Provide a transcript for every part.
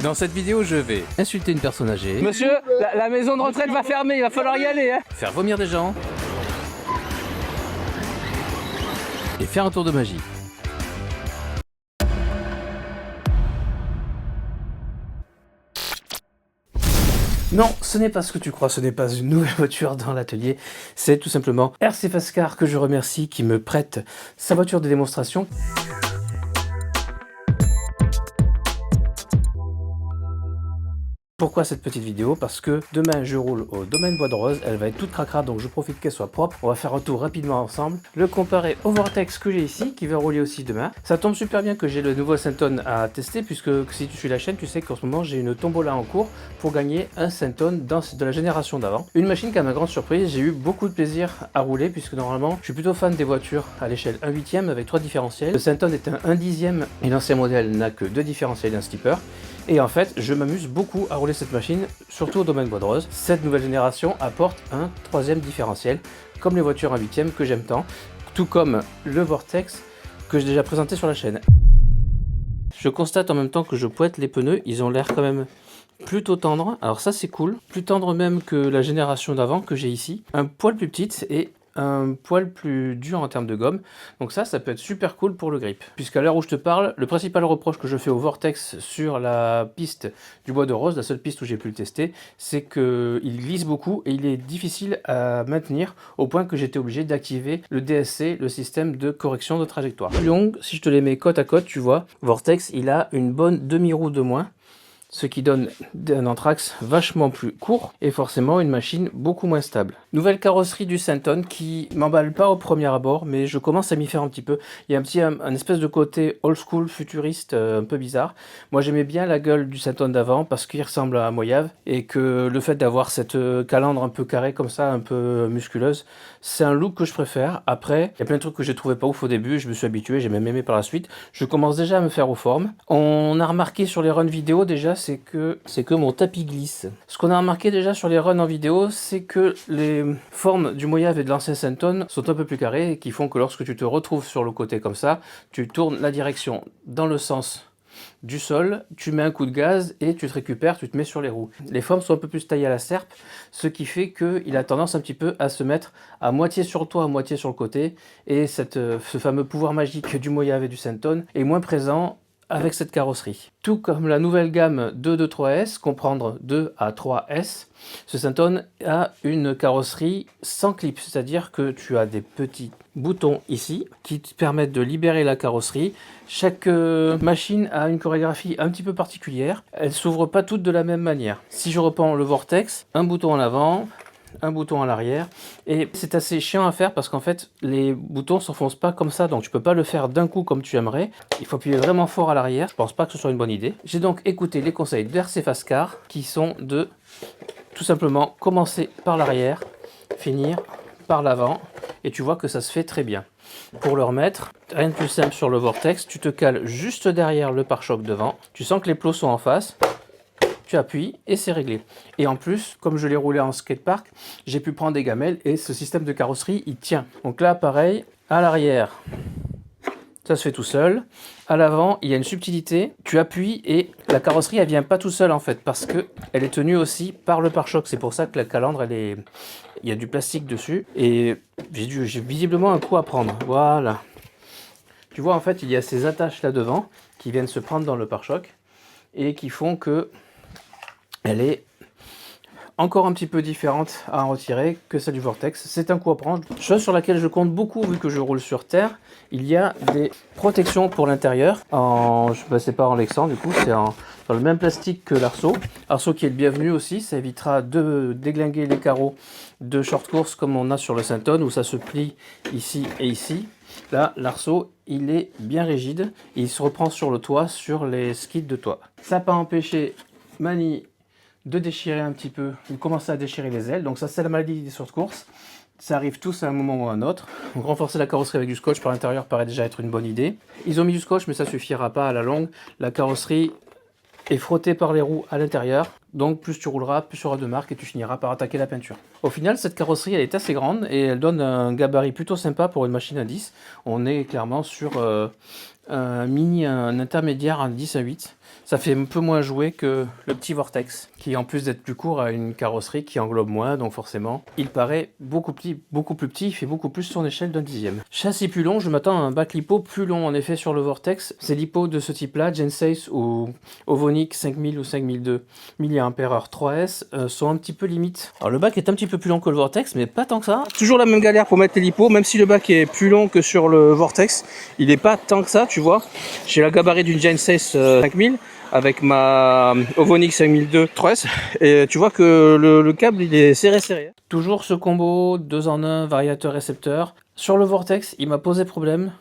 Dans cette vidéo, je vais insulter une personne âgée, Monsieur, la maison de retraite va fermer, il va falloir y aller, hein. faire vomir des gens et faire un tour de magie. Non, ce n'est pas ce que tu crois, ce n'est pas une nouvelle voiture dans l'atelier, c'est tout simplement RC Fast-Car que je remercie qui me prête sa voiture de démonstration. Pourquoi cette petite vidéo? Parce que demain je roule au domaine Bois de Rose, elle va être toute cracra donc je profite qu'elle soit propre. On va faire un tour rapidement ensemble, le comparer au Vortex que j'ai ici, qui va rouler aussi demain. Ça tombe super bien que j'ai le nouveau Centone à tester, puisque si tu suis la chaîne, tu sais qu'en ce moment j'ai une tombola en cours pour gagner un Centone de la génération d'avant. Une machine qui, à ma grande surprise, j'ai eu beaucoup de plaisir à rouler, puisque normalement je suis plutôt fan des voitures à l'échelle 1/8 avec 3 différentiels. Le Centone est un 1/10 et l'ancien modèle n'a que 2 différentiels et un skipper. Et en fait, je m'amuse beaucoup à rouler cette machine, surtout au domaine Bois de Rose. Cette nouvelle génération apporte un 3e différentiel, comme les voitures 1/8 que j'aime tant, tout comme le Vortex que j'ai déjà présenté sur la chaîne. Je constate en même temps que je pointe les pneus, ils ont l'air quand même plutôt tendres. Alors ça c'est cool, plus tendre même que la génération d'avant que j'ai ici. Un poil plus petite et un poil plus dur en termes de gomme, donc ça peut être super cool pour le grip. Puisqu'à l'heure où je te parle, le principal reproche que je fais au Vortex sur la piste du Bois de Rose, la seule piste où j'ai pu le tester, c'est qu'il glisse beaucoup et il est difficile à maintenir au point que j'étais obligé d'activer le DSC, le système de correction de trajectoire. Plus longue, si je te les mets côte à côte, tu vois, Vortex il a une bonne demi-roue de moins, ce qui donne un anthrax vachement plus court et forcément une machine beaucoup moins stable. Nouvelle carrosserie du Centone qui m'emballe pas au premier abord, mais je commence à m'y faire un petit peu. Il y a un espèce de côté old school futuriste un peu bizarre. Moi j'aimais bien la gueule du Centone d'avant parce qu'il ressemble à un Moyave et que le fait d'avoir cette calandre un peu carrée comme ça, un peu musculeuse, c'est un look que je préfère. Après, il y a plein de trucs que j'ai trouvé pas ouf au début, je me suis habitué, j'ai même aimé par la suite. Je commence déjà à me faire aux formes. On a remarqué sur les runs vidéo déjà, c'est que mon tapis glisse. Ce qu'on a remarqué déjà sur les runs en vidéo, c'est que les formes du Moyave et de l'ancien Centone sont un peu plus carrées et qui font que lorsque tu te retrouves sur le côté comme ça, tu tournes la direction dans le sens du sol, tu mets un coup de gaz et tu te récupères, tu te mets sur les roues. Les formes sont un peu plus taillées à la serpe, ce qui fait qu'il a tendance un petit peu à se mettre à moitié sur le toit, à moitié sur le côté, et ce fameux pouvoir magique du Moyave et du Centone est moins présent avec cette carrosserie. Tout comme la nouvelle gamme 223S, comprendre 2 à 3S, ce Centone a une carrosserie sans clip, c'est-à-dire que tu as des petits boutons ici qui te permettent de libérer la carrosserie. Chaque machine a une chorégraphie un petit peu particulière, elles ne s'ouvrent pas toutes de la même manière. Si je reprends le Vortex, un bouton en avant, un bouton à l'arrière, et c'est assez chiant à faire parce qu'en fait les boutons s'enfoncent pas comme ça, donc tu peux pas le faire d'un coup comme tu aimerais, il faut appuyer vraiment fort à l'arrière. Je pense pas que ce soit une bonne idée. J'ai donc écouté les conseils de RC Fast-Car qui sont de tout simplement commencer par l'arrière, finir par l'avant, et tu vois que ça se fait très bien. Pour le remettre, rien de plus simple sur le Vortex, tu te cales juste derrière le pare-choc devant, tu sens que les plots sont en face, tu appuies et c'est réglé. Et en plus, comme je l'ai roulé en skatepark, j'ai pu prendre des gamelles et ce système de carrosserie, il tient. Donc là, pareil, à l'arrière, ça se fait tout seul. À l'avant, il y a une subtilité, tu appuies et la carrosserie, elle vient pas tout seul en fait, parce que elle est tenue aussi par le pare-choc. C'est pour ça que la calandre, il y a du plastique dessus et j'ai visiblement un coup à prendre. Voilà. Tu vois, en fait, il y a ces attaches là devant qui viennent se prendre dans le pare-choc et qui font que elle est encore un petit peu différente à en retirer que celle du Vortex. C'est un coup à prendre. Chose sur laquelle je compte beaucoup vu que je roule sur terre. Il y a des protections pour l'intérieur. C'est pas en Lexan du coup, c'est dans le même plastique que l'arceau. Arceau qui est le bienvenu aussi. Ça évitera de déglinguer les carreaux de short course comme on a sur le Centone où ça se plie ici et ici. Là, l'arceau, il est bien rigide et il se reprend sur le toit, sur les skids de toit. Ça n'a pas empêché Mani de déchirer un petit peu, de commencer à déchirer les ailes. Donc ça, c'est la maladie des short course. Ça arrive tous à un moment ou à un autre. Donc renforcer la carrosserie avec du scotch par l'intérieur paraît déjà être une bonne idée. Ils ont mis du scotch, mais ça suffira pas à la longue. La carrosserie est frottée par les roues à l'intérieur. Donc plus tu rouleras, plus tu auras de marque et tu finiras par attaquer la peinture. Au final, cette carrosserie elle est assez grande et elle donne un gabarit plutôt sympa pour une machine à 10. On est clairement sur un intermédiaire à 10 à 8. Ça fait un peu moins jouer que le petit Vortex, qui en plus d'être plus court a une carrosserie qui englobe moins, donc forcément, il paraît beaucoup plus petit, il fait beaucoup plus son échelle d'un dixième. Châssis plus long, je m'attends à un bac lipo plus long en effet sur le Vortex. Ces lipos de ce type-là, Gen6 ou Ovonic 5000 ou 5002 mAh 3S sont un petit peu limites. Alors le bac est un petit peu plus long que le Vortex, mais pas tant que ça. Toujours la même galère pour mettre les lipos, même si le bac est plus long que sur le Vortex, il n'est pas tant que ça, tu vois. J'ai la gabarit d'une Gen6 5000 avec ma Ovonic 5002 3S et tu vois que le câble il est serré. Toujours ce combo 2 en 1 variateur récepteur. Sur le Vortex il m'a posé problème,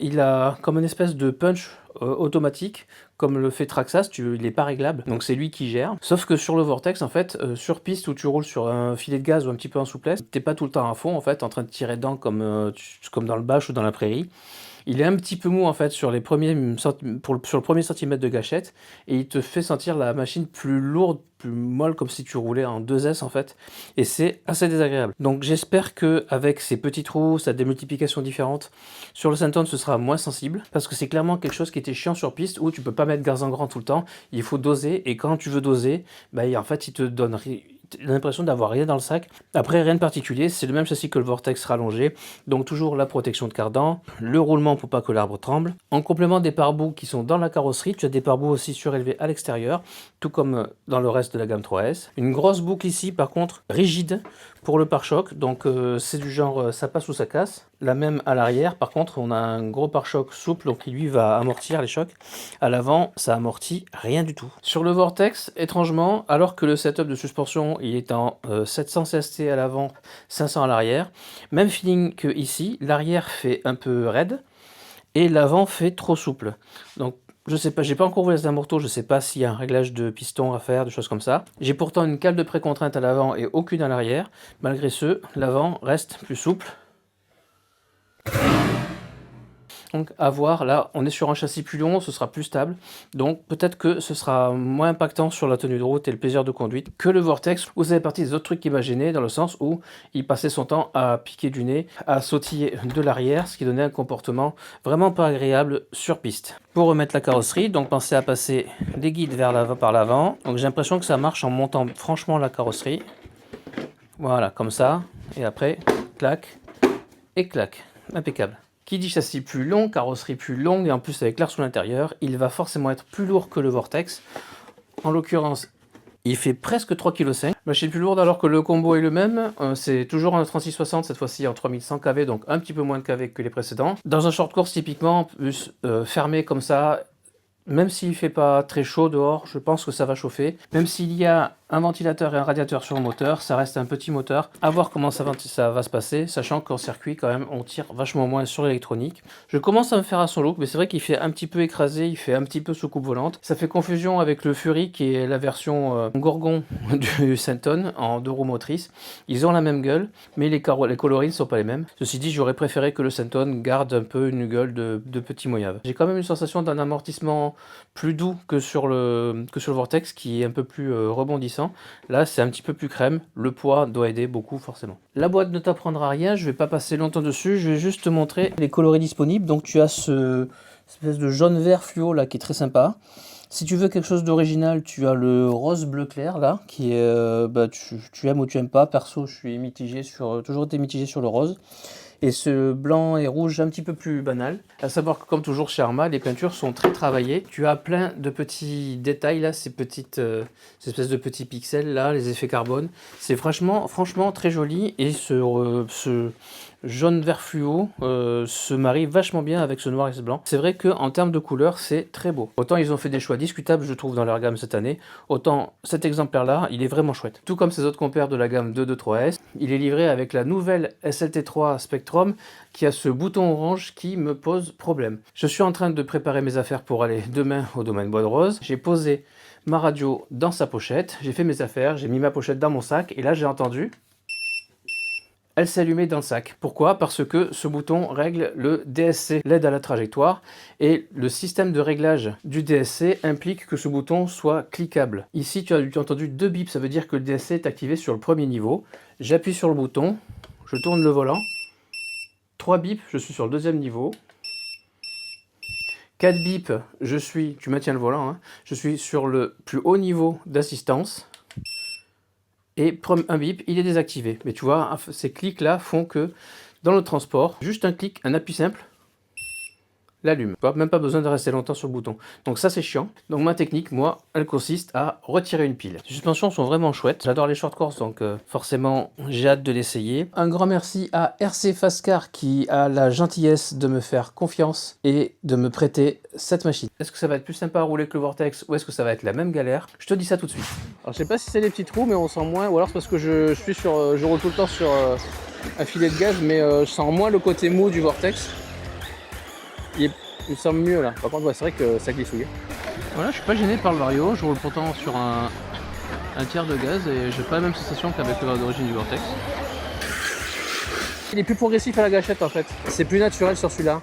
il a comme une espèce de punch automatique comme le fait Traxxas, il n'est pas réglable, donc c'est lui qui gère. Sauf que sur le Vortex, en fait, sur piste où tu roules sur un filet de gaz ou un petit peu en souplesse, t'es pas tout le temps à fond, en fait, en train de tirer dedans comme dans le bâche ou dans la prairie. Il est un petit peu mou en fait sur le premier centimètre de gâchette et il te fait sentir la machine plus lourde, plus molle comme si tu roulais en 2S en fait et c'est assez désagréable. Donc j'espère que avec ces petits trous, sa démultiplication différente, sur le Senton ce sera moins sensible parce que c'est clairement quelque chose qui était chiant sur piste où tu peux pas mettre gaz en grand tout le temps, il faut doser et quand tu veux doser, bah, en fait il te donne l'impression d'avoir rien dans le sac. Après rien de particulier, c'est le même châssis que le Vortex rallongé, donc toujours la protection de cardan, le roulement pour pas que l'arbre tremble. En complément des pare-boues qui sont dans la carrosserie, tu as des pare-boues aussi surélevés à l'extérieur, tout comme dans le reste de la gamme 3S. Une grosse boucle ici par contre rigide pour le pare-choc, donc c'est du genre ça passe ou ça casse. La même à l'arrière, par contre on a un gros pare-choc souple, donc qui lui va amortir les chocs. À l'avant, ça amortit rien du tout. Sur le Vortex, étrangement, alors que le setup de suspension il est en 700 CST à l'avant, 500 à l'arrière, même feeling que ici, l'arrière fait un peu raide et l'avant fait trop souple. Donc je sais pas, j'ai pas encore vu les amortos, je sais pas s'il y a un réglage de piston à faire, des choses comme ça. J'ai pourtant une cale de précontrainte à l'avant et aucune à l'arrière. Malgré ce, l'avant reste plus souple. Donc à voir, là on est sur un châssis plus long, ce sera plus stable, donc peut-être que ce sera moins impactant sur la tenue de route et le plaisir de conduite que le Vortex, où ça fait partie des autres trucs qui m'a gêné, dans le sens où il passait son temps à piquer du nez, à sautiller de l'arrière, ce qui donnait un comportement vraiment pas agréable sur piste. Pour remettre la carrosserie, donc pensez à passer des guides par l'avant, donc j'ai l'impression que ça marche en montant franchement la carrosserie, voilà comme ça, et après clac et clac, impeccable. Qui dit châssis plus long, carrosserie plus longue et en plus avec l'air sous l'intérieur, il va forcément être plus lourd que le Vortex. En l'occurrence, il fait presque 3,5 kg. Machine plus lourde alors que le combo est le même. C'est toujours un 3660, cette fois-ci en 3100 kV, donc un petit peu moins de kV que les précédents. Dans un short course typiquement, plus fermé comme ça, même s'il fait pas très chaud dehors, je pense que ça va chauffer. Même s'il y a un ventilateur et un radiateur sur le moteur, ça reste un petit moteur. À voir comment ça va se passer, sachant qu'en circuit quand même on tire vachement moins sur l'électronique. Je commence à me faire à son look, mais c'est vrai qu'il fait un petit peu écrasé, il fait un petit peu soucoupe volante. Ça fait confusion avec le Fury qui est la version Gorgon du Senton en 2 roues motrices. Ils ont la même gueule, mais les coloris ne sont pas les mêmes. Ceci dit, j'aurais préféré que le Senton garde un peu une gueule de petit moyave. J'ai quand même une sensation d'un amortissement plus doux que sur le Vortex qui est un peu plus rebondissant. Là c'est un petit peu plus crème, le poids doit aider beaucoup forcément. La boîte ne t'apprendra rien, je vais pas passer longtemps dessus, je vais juste te montrer les coloris disponibles. Donc tu as cette espèce de jaune vert fluo là qui est très sympa. Si tu veux quelque chose d'original, tu as le rose bleu clair là, qui est tu aimes ou tu aimes pas. Perso, je suis mitigé toujours été mitigé sur le rose. Et ce blanc et rouge un petit peu plus banal. À savoir que comme toujours chez Arma, les peintures sont très travaillées. Tu as plein de petits détails là, ces espèces de petits pixels là, les effets carbone. C'est franchement très joli et ce jaune vert fluo se marie vachement bien avec ce noir et ce blanc. C'est vrai qu'en termes de couleur, c'est très beau. Autant ils ont fait des choix discutables, je trouve, dans leur gamme cette année, autant cet exemplaire-là, il est vraiment chouette. Tout comme ces autres compères de la gamme 223S, il est livré avec la nouvelle SLT3 Spectrum qui a ce bouton orange qui me pose problème. Je suis en train de préparer mes affaires pour aller demain au domaine Bois de Rose. J'ai posé ma radio dans sa pochette, j'ai fait mes affaires, j'ai mis ma pochette dans mon sac et là j'ai entendu... elle s'est allumée dans le sac. Pourquoi? Parce que ce bouton règle le DSC, l'aide à la trajectoire, et le système de réglage du DSC implique que ce bouton soit cliquable. Ici, tu as entendu 2 bips, ça veut dire que le DSC est activé sur le premier niveau. J'appuie sur le bouton, je tourne le volant. 3 bips, je suis sur le deuxième niveau. 4 bips, tu maintiens le volant, hein, je suis sur le plus haut niveau d'assistance. Et un bip, il est désactivé. Mais tu vois, ces clics-là font que dans le transport, juste un clic, un appui simple, l'allume. Même pas besoin de rester longtemps sur le bouton. Donc ça c'est chiant. Donc ma technique, moi, elle consiste à retirer une pile. Les suspensions sont vraiment chouettes. J'adore les short course, donc forcément j'ai hâte de l'essayer. Un grand merci à RC Fastcar qui a la gentillesse de me faire confiance et de me prêter cette machine. Est-ce que ça va être plus sympa à rouler que le Vortex ou est-ce que ça va être la même galère? Je te dis ça tout de suite. Alors je sais pas si c'est les petits trous, mais on sent moins, ou alors c'est parce que je roule tout le temps sur un filet de gaz, mais je sens moins le côté mou du Vortex. Il me semble mieux là. Par contre, ouais, c'est vrai que ça glissouille. Voilà, je suis pas gêné par le Vario. Je roule pourtant sur un tiers de gaz et j'ai pas la même sensation qu'avec le Vario d'origine du Vortex. Il est plus progressif à la gâchette en fait. C'est plus naturel sur celui-là.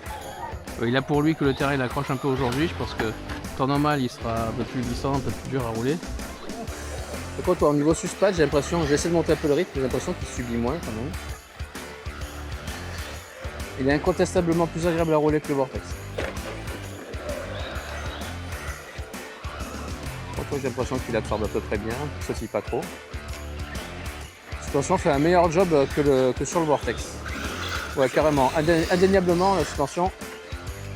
Il a pour lui que le terrain il accroche un peu aujourd'hui. Je pense que temps normal il sera un peu plus glissant, un peu plus dur à rouler. Par contre, au niveau suspat, j'ai l'impression, j'essaie de monter un peu le rythme, j'ai l'impression qu'il subit moins quand même. Il est incontestablement plus agréable à rouler que le Vortex. J'ai l'impression qu'il absorbe à peu près bien, il sautille pas trop. La suspension fait un meilleur job que sur le Vortex. Ouais, carrément. Indéniablement, la suspension,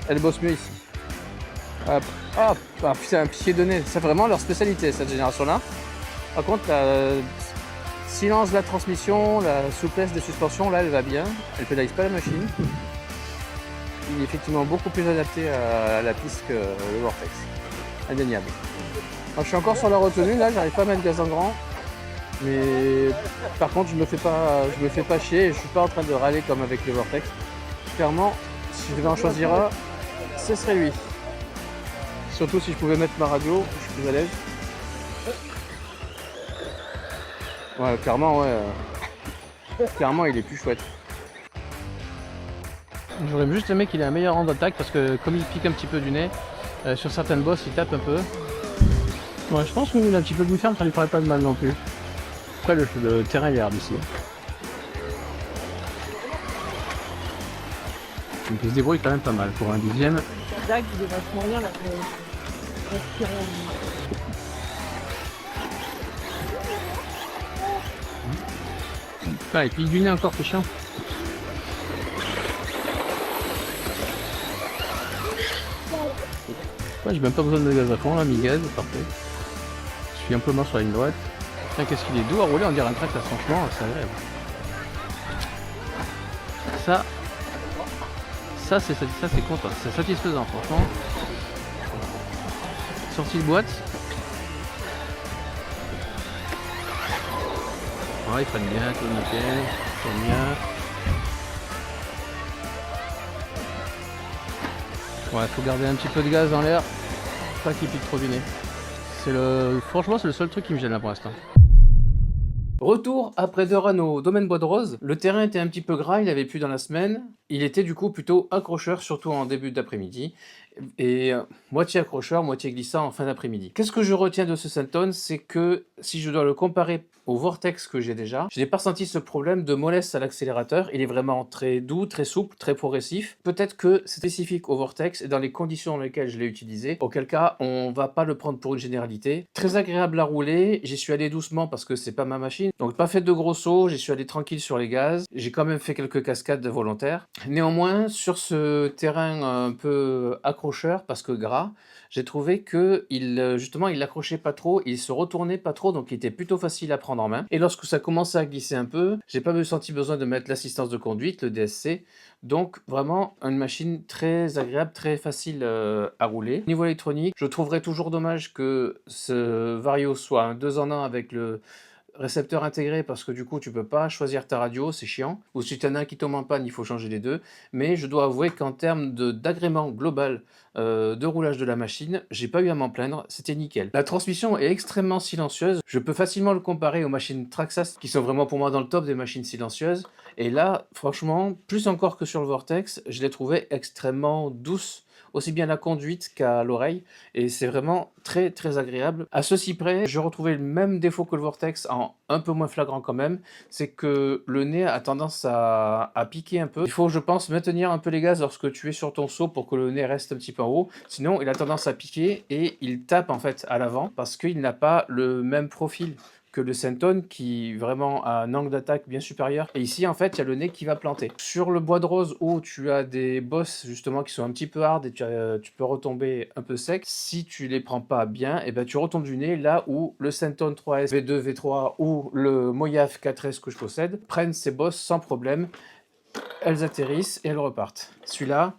elle bosse mieux ici. Hop, hop, ah, putain, un pied de nez. C'est vraiment leur spécialité, cette génération-là. Par contre, le silence de la transmission, la souplesse des suspensions, là, elle va bien. Elle pédalise pas la machine. Il est effectivement beaucoup plus adapté à la piste que le Vortex. Indéniable. Alors, je suis encore sur la retenue, là, j'arrive pas à mettre gaz en grand. Mais par contre, je me fais pas chier et je suis pas en train de râler comme avec le Vortex. Clairement, si je devais en choisir un, ce serait lui. Surtout si je pouvais mettre ma radio, je suis plus à l'aise. Ouais, clairement, ouais. Clairement, il est plus chouette. J'aurais juste aimé qu'il ait un meilleur rang d'attaque parce que comme il pique un petit peu du nez, sur certaines bosses il tape un peu. Ouais, je pense qu'il a un petit peu de ferme, ça lui ferait pas de mal non plus. Après le terrain il est hard ici. Donc il se débrouille quand même pas mal pour un dixième. La dague, il est vachement bien là. Ah, il pique du nez encore, c'est chiant. Ouais, j'ai même pas besoin de gaz à fond là, mi-gaz, parfait. Je suis un peu mort sur la ligne droite. Tiens, qu'est-ce qu'il est doux à rouler, on dirait un track là, franchement, c'est agréable. Ça c'est content, c'est satisfaisant, franchement. Sortie de boîte. Ouais, il freine bien, tout nickel, il freine bien. Ouais, faut garder un petit peu de gaz dans l'air, pas qu'il pique trop du nez. Franchement, c'est le seul truc qui me gêne là pour l'instant. Retour après 2 runs au domaine Bois de Rose. Le terrain était un petit peu gras, il avait plu dans la semaine. Il était du coup plutôt accrocheur, surtout en début d'après-midi. Et moitié accrocheur, moitié glissant en fin d'après-midi. Qu'est-ce que je retiens de ce Senton? C'est que si je dois le comparer au Vortex que j'ai déjà, je n'ai pas ressenti ce problème de mollesse à l'accélérateur. Il est vraiment très doux, très souple, très progressif. Peut-être que c'est spécifique au Vortex et dans les conditions dans lesquelles je l'ai utilisé, auquel cas on va pas le prendre pour une généralité. Très agréable à rouler, j'y suis allé doucement parce que c'est pas ma machine, donc pas fait de gros sauts, j'y suis allé tranquille sur les gaz. J'ai quand même fait quelques cascades volontaires. Néanmoins, sur ce terrain un peu accrocheur, parce que gras, j'ai trouvé que justement il l'accrochait pas trop, il se retournait pas trop, donc il était plutôt facile à prendre en main. Et lorsque ça commençait à glisser un peu, j'ai pas senti besoin de mettre l'assistance de conduite, le DSC. Donc vraiment une machine très agréable, très facile à rouler. Niveau électronique, je trouverais toujours dommage que ce Vario soit un 2 en 1 avec récepteur intégré parce que du coup tu peux pas choisir ta radio, c'est chiant. Ou si tu en as un qui tombe en panne, il faut changer les deux. Mais je dois avouer qu'en termes d'agrément global de roulage de la machine, j'ai pas eu à m'en plaindre, c'était nickel. La transmission est extrêmement silencieuse. Je peux facilement le comparer aux machines Traxxas qui sont vraiment pour moi dans le top des machines silencieuses. Et là, franchement, plus encore que sur le Vortex, je l'ai trouvé extrêmement douce, aussi bien à la conduite qu'à l'oreille, et c'est vraiment très très agréable. À ceci près, je retrouvais le même défaut que le Vortex, en un peu moins flagrant quand même, c'est que le nez a tendance à piquer un peu. Il faut, je pense, maintenir un peu les gaz lorsque tu es sur ton saut pour que le nez reste un petit peu en haut, sinon il a tendance à piquer et il tape en fait à l'avant parce qu'il n'a pas le même profil que le Senton qui vraiment a un angle d'attaque bien supérieur. Et ici, en fait, il y a le nez qui va planter. Sur le bois de rose où tu as des bosses justement qui sont un petit peu hard et tu peux retomber un peu sec, si tu les prends pas bien, et ben tu retombes du nez là où le Senton 3S V2, V3 ou le Mojave 4S que je possède prennent ces bosses sans problème. Elles atterrissent et elles repartent. Celui-là,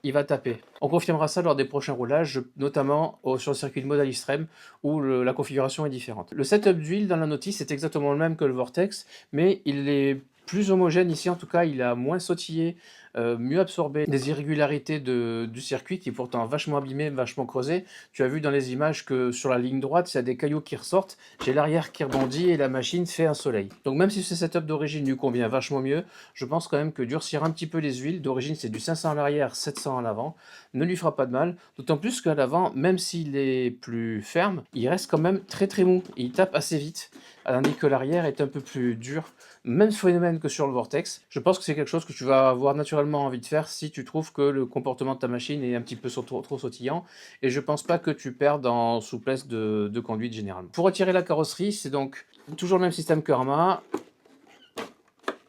il va taper. On confirmera ça lors des prochains roulages, notamment sur le circuit de Modal Extreme où la configuration est différente. Le setup d'huile dans la notice est exactement le même que le Vortex, mais il est plus homogène ici, en tout cas il a moins sautillé, mieux absorbé des irrégularités du circuit qui est pourtant vachement abîmé, vachement creusé. Tu as vu dans les images que sur la ligne droite, il y a des cailloux qui ressortent, j'ai l'arrière qui rebondit et la machine fait un soleil. Donc même si ce setup d'origine lui convient vachement mieux, je pense quand même que durcir un petit peu les huiles, d'origine c'est du 500 à l'arrière, 700 à l'avant, ne lui fera pas de mal, d'autant plus qu'à l'avant, même s'il est plus ferme, il reste quand même très très mou, il tape assez vite, tandis que l'arrière est un peu plus dur. Même phénomène que sur le Vortex. Je pense que c'est quelque chose que tu vas avoir naturellement envie de faire si tu trouves que le comportement de ta machine est un petit peu trop sautillant, et je pense pas que tu perdes en souplesse de conduite généralement. Pour retirer la carrosserie, c'est donc toujours le même système que Arma,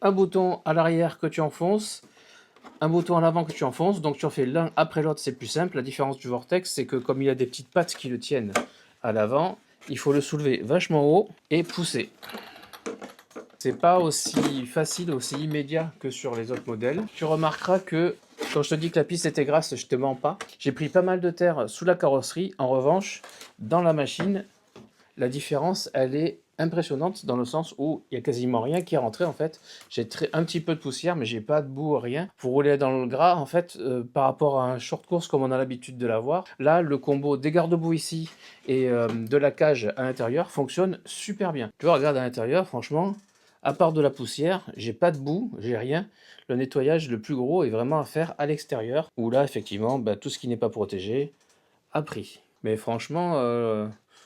un bouton à l'arrière que tu enfonces, un bouton à l'avant que tu enfonces, donc tu en fais l'un après l'autre, c'est plus simple. La différence du Vortex, c'est que comme il a des petites pattes qui le tiennent à l'avant, il faut le soulever vachement haut et pousser. C'est pas aussi facile, aussi immédiat que sur les autres modèles. Tu remarqueras que quand je te dis que la piste était grasse, je te mens pas. J'ai pris pas mal de terre sous la carrosserie. En revanche, dans la machine, la différence, elle est impressionnante dans le sens où il y a quasiment rien qui est rentré en fait. J'ai un petit peu de poussière, mais j'ai pas de boue, rien. Pour rouler dans le gras, en fait, par rapport à un short course comme on a l'habitude de l'avoir, là, le combo des garde-boue ici et de la cage à l'intérieur fonctionne super bien. Tu vois, regarde à l'intérieur, franchement, à part de la poussière, j'ai pas de boue, j'ai rien. Le nettoyage le plus gros est vraiment à faire à l'extérieur, où là, effectivement, bah, tout ce qui n'est pas protégé a pris. Mais franchement,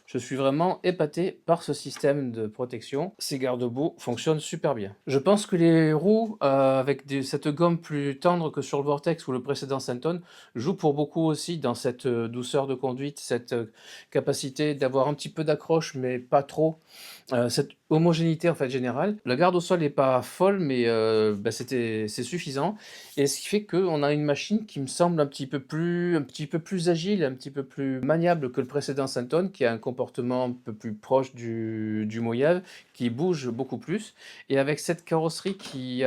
je suis vraiment épaté par ce système de protection. Ces garde-boue fonctionnent super bien. Je pense que les roues, avec cette gomme plus tendre que sur le Vortex ou le précédent Senton, jouent pour beaucoup aussi dans cette douceur de conduite, cette capacité d'avoir un petit peu d'accroche, mais pas trop. Cette homogénéité en fait générale. La garde au sol n'est pas folle, mais bah, c'est suffisant. Et ce qui fait qu'on a une machine qui me semble un petit peu plus agile, un petit peu plus maniable que le précédent Senton, qui a un comportement un peu plus proche du Mojave, qui bouge beaucoup plus. Et avec cette carrosserie qui,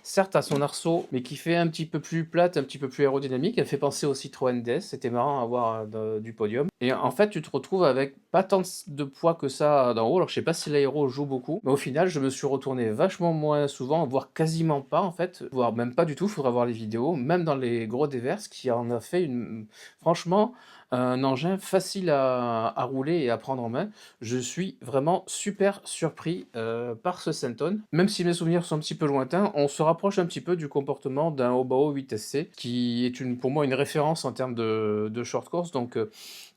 certes, a son arceau, mais qui fait un petit peu plus plate, un petit peu plus aérodynamique, elle fait penser au Citroën DS. C'était marrant à voir du podium. Et en fait, tu te retrouves avec pas tant de poids que ça d'en haut. Alors, je sais pas si l'aéro joue beaucoup, mais au final, je me suis retourné vachement moins souvent, voire quasiment pas en fait, voire même pas du tout. Faudra voir les vidéos, même dans les gros déverses, qui en a fait franchement un engin facile à rouler et à prendre en main. Je suis vraiment super surpris par ce Senton. Même si mes souvenirs sont un petit peu lointains, on se rapproche un petit peu du comportement d'un Hobao 8SC, qui est pour moi une référence en termes de short course, donc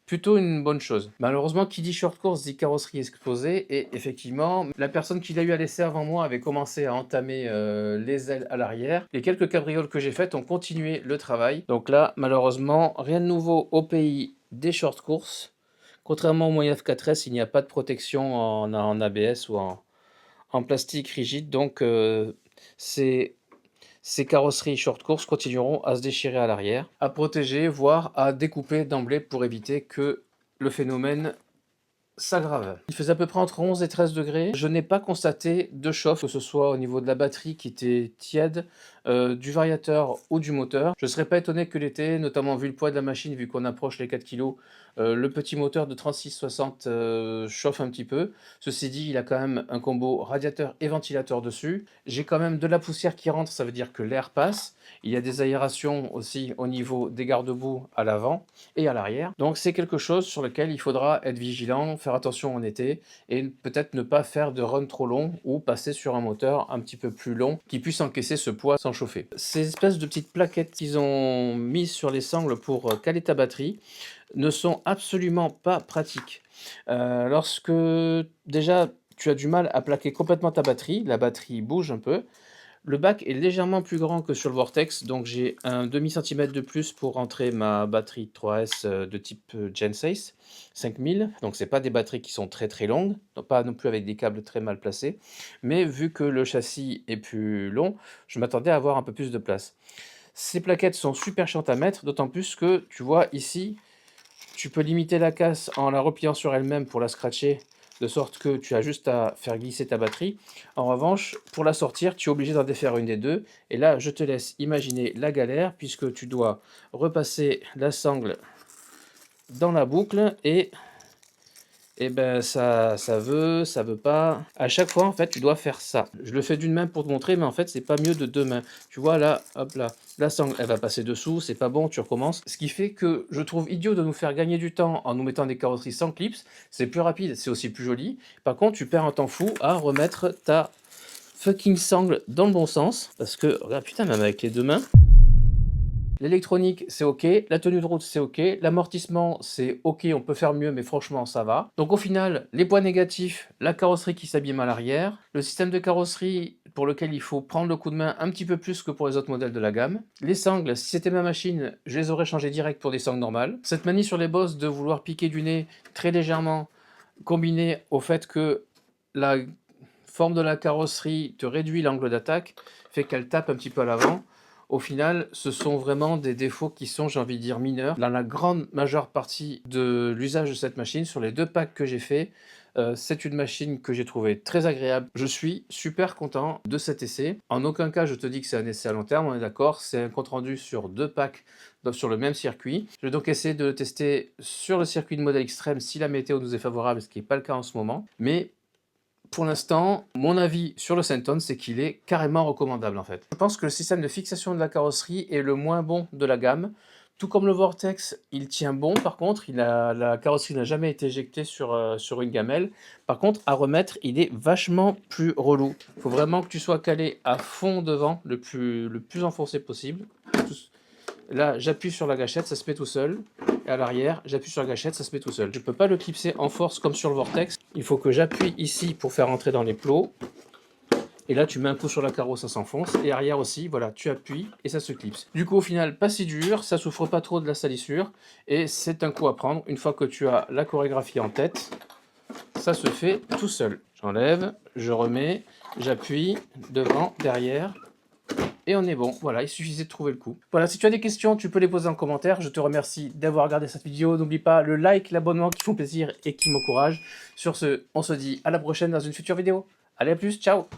plutôt une bonne chose. Malheureusement, qui dit short course dit carrosserie exposée, et effectivement, la personne qui l'a eu à l'essai avant moi avait commencé à entamer les ailes à l'arrière. Les quelques cabrioles que j'ai faites ont continué le travail. Donc là, malheureusement, rien de nouveau au pays des short courses. Contrairement au Mojave 4S, il n'y a pas de protection en ABS ou en plastique rigide, donc ces carrosseries short course continueront à se déchirer à l'arrière, à protéger, voire à découper d'emblée pour éviter que le phénomène s'aggrave. Il faisait à peu près entre 11 et 13 degrés. Je n'ai pas constaté de chauffe, que ce soit au niveau de la batterie qui était tiède, du variateur ou du moteur. Je ne serais pas étonné que l'été, notamment vu le poids de la machine, vu qu'on approche les 4 kg, le petit moteur de 3660 chauffe un petit peu. Ceci dit, il a quand même un combo radiateur et ventilateur dessus. J'ai quand même de la poussière qui rentre, ça veut dire que l'air passe. Il y a des aérations aussi au niveau des garde-boue à l'avant et à l'arrière. Donc c'est quelque chose sur lequel il faudra être vigilant, faire attention en été et peut-être ne pas faire de run trop long ou passer sur un moteur un petit peu plus long qui puisse encaisser ce poids sans chauffer. Ces espèces de petites plaquettes qu'ils ont mises sur les sangles pour caler ta batterie ne sont absolument pas pratiques. Lorsque déjà tu as du mal à plaquer complètement ta batterie, la batterie bouge un peu. Le bac est légèrement plus grand que sur le Vortex, donc j'ai un demi-centimètre de plus pour rentrer ma batterie 3S de type Genesis 5000. Donc c'est pas des batteries qui sont très très longues, donc pas non plus avec des câbles très mal placés. Mais vu que le châssis est plus long, je m'attendais à avoir un peu plus de place. Ces plaquettes sont super chiantes à mettre, d'autant plus que tu vois ici, tu peux limiter la casse en la repliant sur elle-même pour la scratcher, de sorte que tu as juste à faire glisser ta batterie. En revanche, pour la sortir, tu es obligé d'en défaire une des deux. Et là, je te laisse imaginer la galère, puisque tu dois repasser la sangle dans la boucle et ben ça veut pas. À chaque fois, en fait, tu dois faire ça. Je le fais d'une main pour te montrer, mais en fait, c'est pas mieux de deux mains. Tu vois, là, hop là, la sangle, elle va passer dessous, c'est pas bon, tu recommences. Ce qui fait que je trouve idiot de nous faire gagner du temps en nous mettant des carrosseries sans clips. C'est plus rapide, c'est aussi plus joli. Par contre, tu perds un temps fou à remettre ta fucking sangle dans le bon sens. Parce que, regarde, putain, même avec les deux mains. L'électronique, c'est ok. La tenue de route, c'est ok. L'amortissement, c'est ok. On peut faire mieux, mais franchement, ça va. Donc au final, les points négatifs, la carrosserie qui s'abîme à l'arrière, le système de carrosserie pour lequel il faut prendre le coup de main un petit peu plus que pour les autres modèles de la gamme. Les sangles, si c'était ma machine, je les aurais changées direct pour des sangles normales. Cette manie sur les bosses de vouloir piquer du nez très légèrement, combinée au fait que la forme de la carrosserie te réduit l'angle d'attaque, fait qu'elle tape un petit peu à l'avant. Au final, ce sont vraiment des défauts qui sont, j'ai envie de dire, mineurs. Dans la grande majeure partie de l'usage de cette machine, sur les deux packs que j'ai fait, c'est une machine que j'ai trouvée très agréable. Je suis super content de cet essai. En aucun cas, je te dis que c'est un essai à long terme, on est d'accord. C'est un compte rendu sur deux packs sur le même circuit. Je vais donc essayer de le tester sur le circuit de modèle extrême si la météo nous est favorable, ce qui n'est pas le cas en ce moment. Mais pour l'instant, mon avis sur le Senton, c'est qu'il est carrément recommandable en fait. Je pense que le système de fixation de la carrosserie est le moins bon de la gamme. Tout comme le Vortex, il tient bon. Par contre, la carrosserie n'a jamais été éjectée sur une gamelle. Par contre, à remettre, il est vachement plus relou. Il faut vraiment que tu sois calé à fond devant, le plus enfoncé possible. Là, j'appuie sur la gâchette, ça se met tout seul. Et à l'arrière, j'appuie sur la gâchette, ça se met tout seul. Je ne peux pas le clipser en force comme sur le Vortex. Il faut que j'appuie ici pour faire entrer dans les plots. Et là, tu mets un coup sur la carreau, ça s'enfonce. Et arrière aussi, voilà, tu appuies et ça se clipse. Du coup, au final, pas si dur, ça souffre pas trop de la salissure. Et c'est un coup à prendre. Une fois que tu as la chorégraphie en tête, ça se fait tout seul. J'enlève, je remets, j'appuie, devant, derrière. Et on est bon, voilà, il suffisait de trouver le coup. Voilà, si tu as des questions, tu peux les poser en commentaire. Je te remercie d'avoir regardé cette vidéo. N'oublie pas le like, l'abonnement qui font plaisir et qui m'encouragent. Sur ce, on se dit à la prochaine dans une future vidéo. Allez, à plus, ciao!